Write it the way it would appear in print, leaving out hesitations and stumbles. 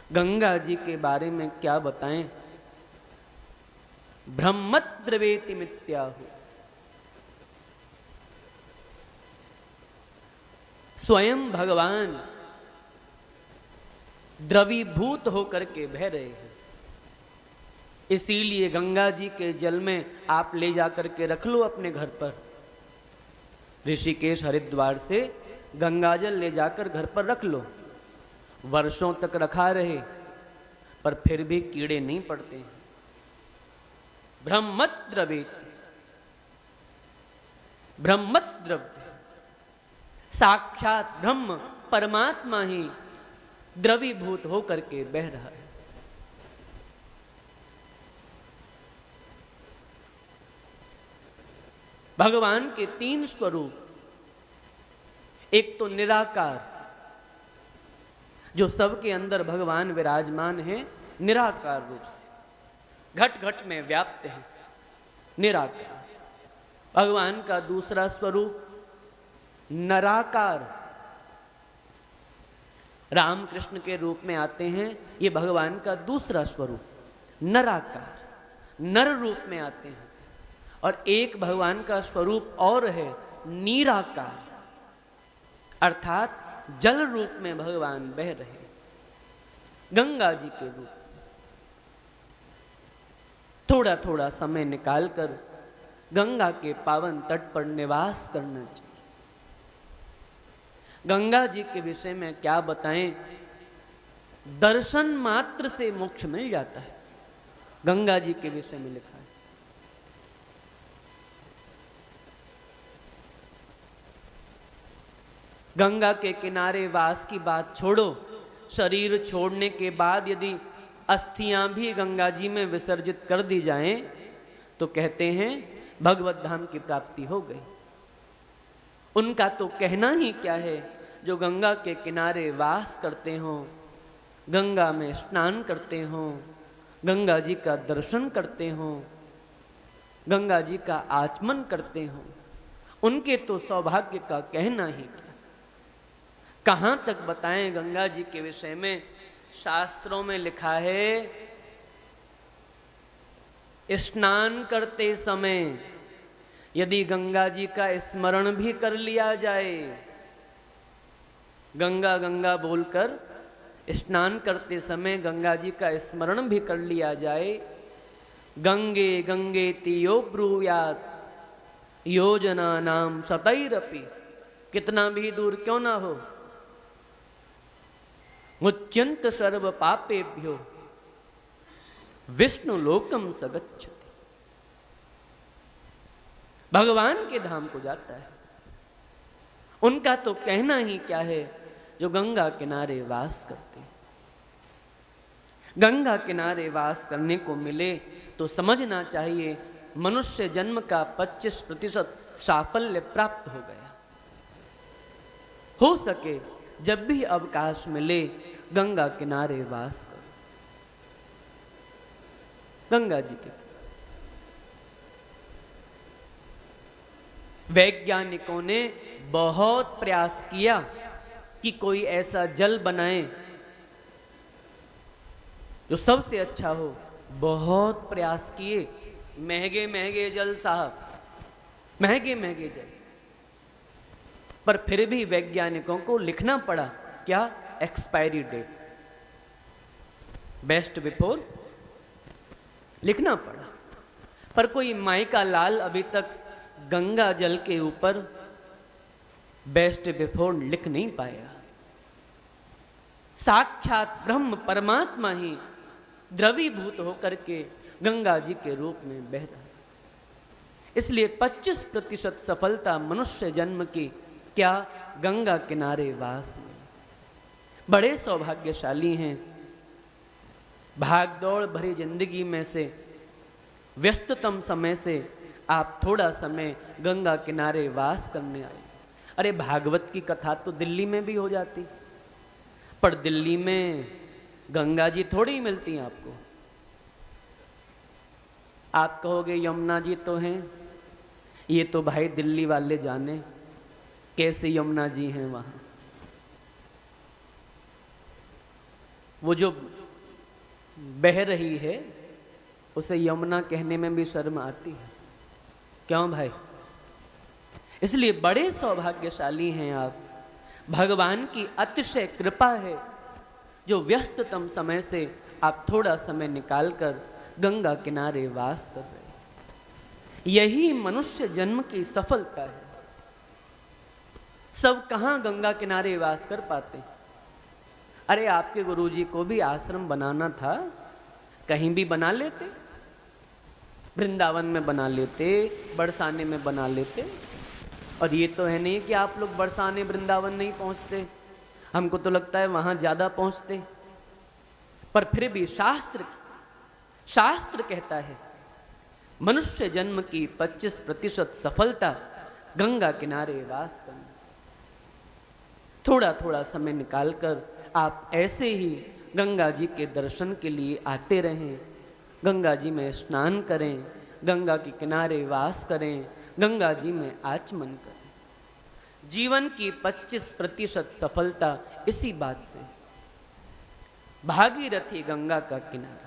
गंगा जी के बारे में क्या बताएं। ब्रह्मद्रवेति मित्याहु, स्वयं भगवान द्रवीभूत होकर के बह रहे हैं। इसीलिए गंगा जी के जल में आप ले जाकर के रख लो अपने घर पर। ऋषिकेश हरिद्वार से गंगाजल ले जाकर घर पर रख लो, वर्षों तक रखा रहे पर फिर भी कीड़े नहीं पड़ते हैं। ब्रह्मद्रवेति, ब्रह्मद्रव्य, साक्षात ब्रह्म परमात्मा ही द्रवीभूत होकर के बह रहा है। भगवान के तीन स्वरूप, एक तो निराकार, जो सबके अंदर भगवान विराजमान है निराकार रूप से, घट घट में व्याप्त है, निराकार। भगवान का दूसरा स्वरूप नराकार, रामकृष्ण के रूप में आते हैं, ये भगवान का दूसरा स्वरूप नराकार, नर रूप में आते हैं। और एक भगवान का स्वरूप और है नीराकार, अर्थात जल रूप में भगवान बह रहे, गंगा जी के रूप। थोड़ा थोड़ा समय निकालकर गंगा के पावन तट पर निवास करना चाहिए। गंगा जी के विषय में क्या बताएं, दर्शन मात्र से मोक्ष मिल जाता है, गंगा जी के विषय में लिखा है। गंगा के किनारे वास की बात छोड़ो, शरीर छोड़ने के बाद यदि अस्थियां भी गंगा जी में विसर्जित कर दी जाएं तो कहते हैं भगवत धाम की प्राप्ति हो गई। उनका तो कहना ही क्या है, जो गंगा के किनारे वास करते हो, गंगा में स्नान करते हो, गंगा जी का दर्शन करते हो, गंगा जी का आचमन करते हो, उनके तो सौभाग्य का कहना ही क्या। कहां तक बताएं गंगा जी के विषय में। शास्त्रों में लिखा है, स्नान करते समय यदि गंगा जी का स्मरण भी कर लिया जाए, गंगा गंगा बोलकर स्नान करते समय गंगा जी का स्मरण भी कर लिया जाए, गंगे गंगेति यो ब्रूयात् योजना नाम शतैरपि, कितना भी दूर क्यों ना हो, मुच्यंत सर्व पापेभ्यो विष्णु लोकम सगच्छति, भगवान के धाम को जाता है। उनका तो कहना ही क्या है, जो गंगा किनारे वास करते हैं। गंगा किनारे वास करने को मिले तो समझना चाहिए मनुष्य जन्म का 25% साफल्य प्राप्त हो गया। हो सके जब भी अवकाश मिले गंगा किनारे वास करो, गंगा जी के। वैज्ञानिकों ने बहुत प्रयास किया कि कोई ऐसा जल बनाए जो सबसे अच्छा हो, बहुत प्रयास किए, महंगे महंगे जल साहब, महंगे महंगे जल, पर फिर भी वैज्ञानिकों को लिखना पड़ा क्या, एक्सपायरी डेट, बेस्ट बिफोर लिखना पड़ा। पर कोई माई का लाल अभी तक गंगा जल के ऊपर बेस्ट बिफोर लिख नहीं पाया। साक्षात ब्रह्म परमात्मा ही द्रवीभूत होकर के गंगा जी के रूप में बह रहा है। इसलिए 25% सफलता मनुष्य जन्म की क्या, गंगा किनारे वास में। बड़े सौभाग्यशाली हैं। भागदौड़ भरी जिंदगी में से, व्यस्ततम समय से आप थोड़ा समय गंगा किनारे वास करने आए। अरे भागवत की कथा तो दिल्ली में भी हो जाती, पर दिल्ली में गंगा जी थोड़ी मिलती हैं आपको। आप कहोगे यमुना जी तो हैं, ये तो भाई दिल्ली वाले जाने कैसे यमुना जी हैं वहां। वो जो बह रही है उसे यमुना कहने में भी शर्म आती है। क्यों भाई? इसलिए बड़े सौभाग्यशाली हैं आप, भगवान की अतिशय कृपा है जो व्यस्ततम समय से आप थोड़ा समय निकालकर गंगा किनारे वास कर रहे हैं। यही मनुष्य जन्म की सफलता है। सब कहां गंगा किनारे वास कर पाते? अरे आपके गुरुजी को भी आश्रम बनाना था, कहीं भी बना लेते, वृंदावन में बना लेते, बरसाने में बना लेते। और ये तो है नहीं कि आप लोग बरसाने वृंदावन नहीं पहुंचते, हमको तो लगता है वहां ज्यादा पहुंचते। पर फिर भी शास्त्र कहता है मनुष्य जन्म की 25% सफलता गंगा किनारे वास करना। थोड़ा थोड़ा समय निकालकर आप ऐसे ही गंगा जी के दर्शन के लिए आते रहें, गंगा जी में स्नान करें, गंगा के किनारे वास करें, गंगा जी में आचमन करें। जीवन की 25% सफलता इसी बात से। भागीरथी गंगा का किनारा।